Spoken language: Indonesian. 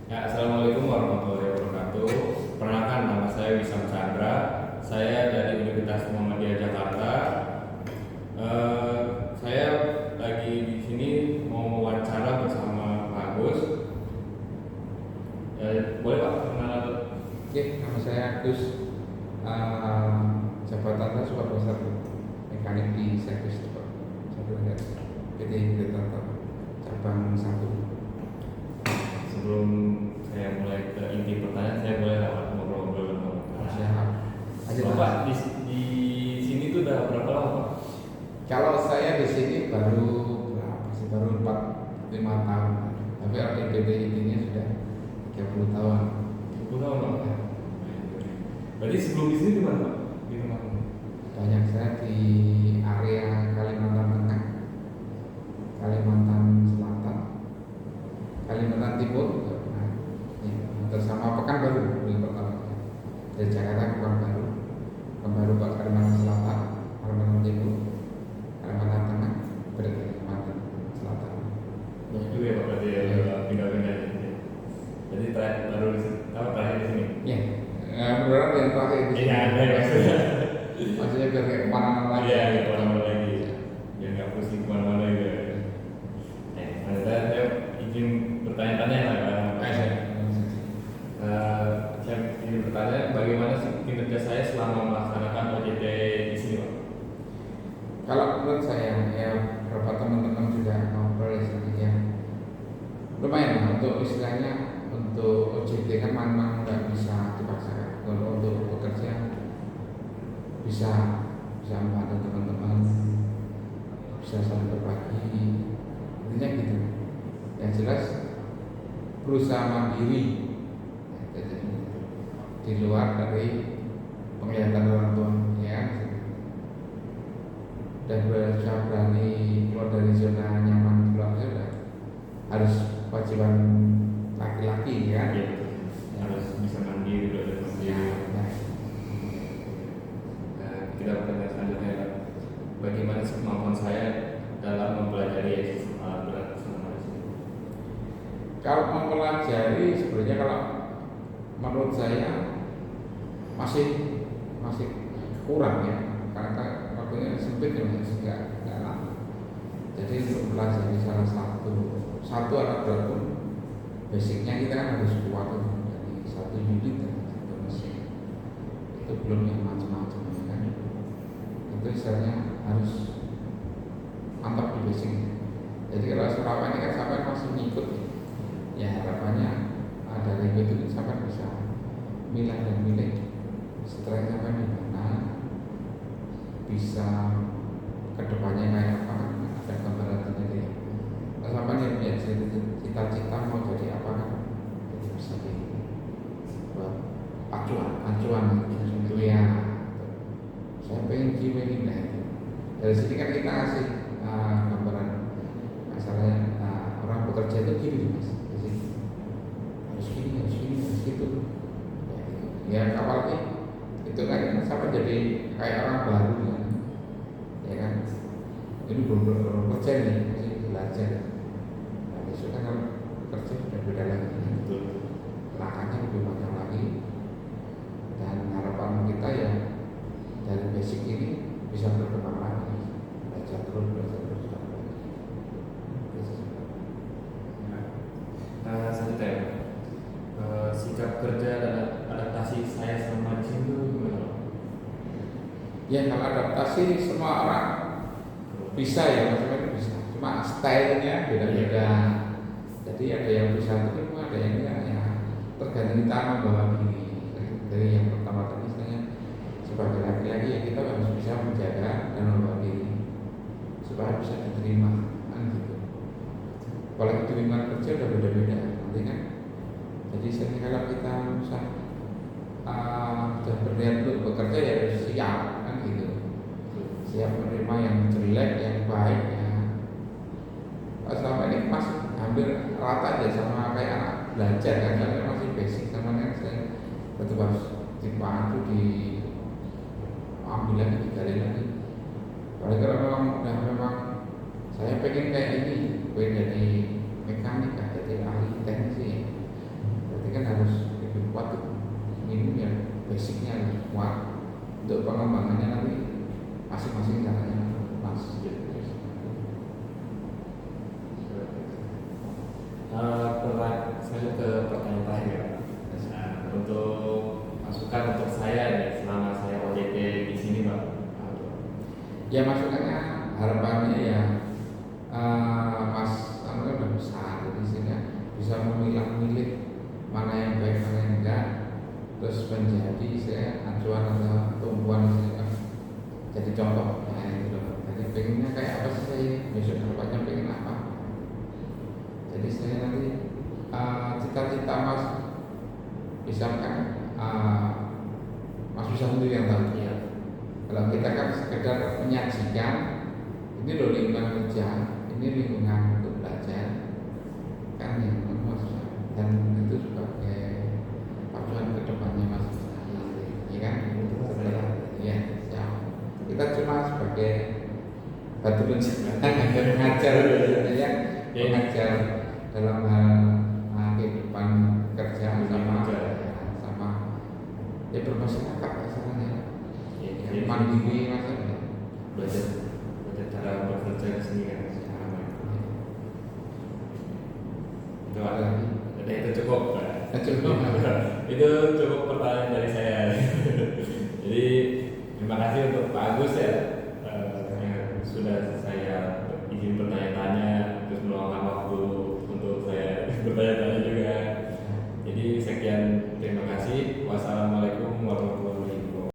Ya, Assalamualaikum warahmatullahi wabarakatuh. Perkenalkan, nama saya Wisam Chandra. Saya dari Universitas Muhammadiyah Jakarta. Saya lagi di sini mau wawancara bersama Pak Agus. Boleh Pak perkenalan dulu? Oke, nama saya Agus. Jabatan saya supervisor mekanik di servis PT Indikator cabang 1. Sebelum saya mulai ke inti pertanyaan, saya boleh lewat ngobrol-ngobrol sama Pak. Siap. Aja, Bapak Mas. di sini tuh udah berapa lama Pak? Kalau saya di sini baru berapa sih? Baru 4-5 tahun. Tapi kalau di PT ini sudah 30 tahun. 10 tahun Pak? Berarti sebelum di sini di mana Pak? Di mana? Banyak saya di area Kalimantan Tengah, Kalimantan Selatan, Kalimantan Timur, bersama Pekanbaru yang pertama. Dari Jakarta ke Pekanbaru ke Kalimantan Selatan, Kalimantan Timur, Kalimantan Tengah, berarti Kalimantan Selatan. Banyak juga ya Pak, berarti ya pindah-pindah ya. Jadi baru terakhir di sini. Ya, beneran yang terakhir di sini. Iya, ada ya maksudnya. Maksudnya biar kayak kemana-mana lagi. Iya, nggak kemana-mana lagi. Biar nggak pusing kemana-mana juga. Saya izin bertanya-tanya lah Pak. Saya ingin bertanya, bagaimana sih kinerja saya selama melaksanakan OJT di sini Pak? Kalau menurut saya, ya beberapa teman-teman juga ngobrol istilahnya, lumayan lah untuk istilahnya untuk OJT kan memang nggak bisa dipaksakan. Kalau untuk bekerja bisa membantu teman-teman, bisa saling berbagi, intinya gitu. Yang jelas berusaha mandiri, jadi di luar dari penglihatan orang tua, ya. Dan berusaha berani keluar dari zona nyaman keluarga harus kewajiban laki-laki, ya. Iya, harus bisa mandiri, belajar mandiri. Kita bertanya selanjutnya, bagaimana sih kemampuan saya dalam mempelajari alat berat selama di sini? Kalau mempelajari sebenarnya kalau menurut saya masih kurang, ya, karena waktunya sempit, ya, masih nggak lama. Jadi untuk mempelajari salah satu alat berat pun basicnya kita kan harus kuat dari satu unit dan satu mesin. Itu belum yang macam-macam, ya kan. Itu istilahnya harus mantap di basicnya. Jadi kalau Surabaya ini kan sampai masih ngikut, ya harapannya ada review itu sampai bisa milah dan milih setelah sampai di mana, bisa kedepannya kayak apa, ada gambaran sendiri. Kalau sampai dia punya cita-cita mau jadi apa kan, jadi bisa dibuat acuan itu, ya. Saya pengen gini, nah itu. Dari sini kan kita kasih gambaran masalahnya, orang bekerja itu gini mas, di sini harus gitu. Ya apalagi itu kan sampai jadi kayak orang baru, ya kan. Ini belum kerja nih, masih belajar. Nah, besok kan kalau kerja sudah beda lagi, lahannya lebih banyak lagi. Dan harapan kita ya dari basic ini bisa berkembang lagi, belajar terus. Selanjutnya, sikap kerja dan adaptasi saya selama di sini tuh gimana Pak? Ya kalau adaptasi semua orang bisa, ya macam-macam bisa. Cuma stylenya beda-beda. Jadi ada yang bisa terima, ada yang enggak, ya. Tergantung kita membawa diri. Dari yang pertama tadi istilahnya sebagai laki-laki ya kita harus bisa menjaga dan membawa diri supaya bisa diterima, kan gitu. Apalagi di lingkungan kerja udah beda-beda, nanti kan. Jadi sehingga kalau kita sudah berniat untuk bekerja ya harus siap, kan gitu. Siap menerima yang jelek, yang baik, ya. Selama ini masih hampir rata aja sama kayak anak belajar kan, karena masih basic sama kan saya tetap harus dipandu, diambil lagi, digali lagi. Kalau memang saya pengen kayak ini, pengen jadi mekanik, jadi ahli teknisi, Ya masukannya harapannya ya Mas Samuel udah besar, jadi sehingga bisa memilah-milih mana yang baik mana yang enggak, terus menjadi saya acuan atau tumpuan saya jadi contoh. Nah itu loh. Jadi pengennya kayak apa sih saya besok kedepannya pengen apa? Jadi saya nanti cita-cita Mas misalkan Mas bisa sendiri yang tahu. Iya. Kalau kita kan sekedar menyajikan, ini loh lingkungan kerja, ini lingkungan untuk belajar, kan yang maksudnya, dan itu sebagai pacuan kedepannya Mas, ya kan? Setelah, ya, siap. Kita cuma sebagai batu loncatan mengajar, ya, mengajar dalam hal kehidupan kerja sama ya bermasyarakat asalnya. Mandiri maksudnya belajar cara bekerja sendiri kan itu ada itu cukup itu cukup pertanyaan dari saya. Jadi terima kasih untuk Pak Agus ya yang sudah saya izin bertanya-tanya terus meluangkan waktu untuk saya bertanya-tanya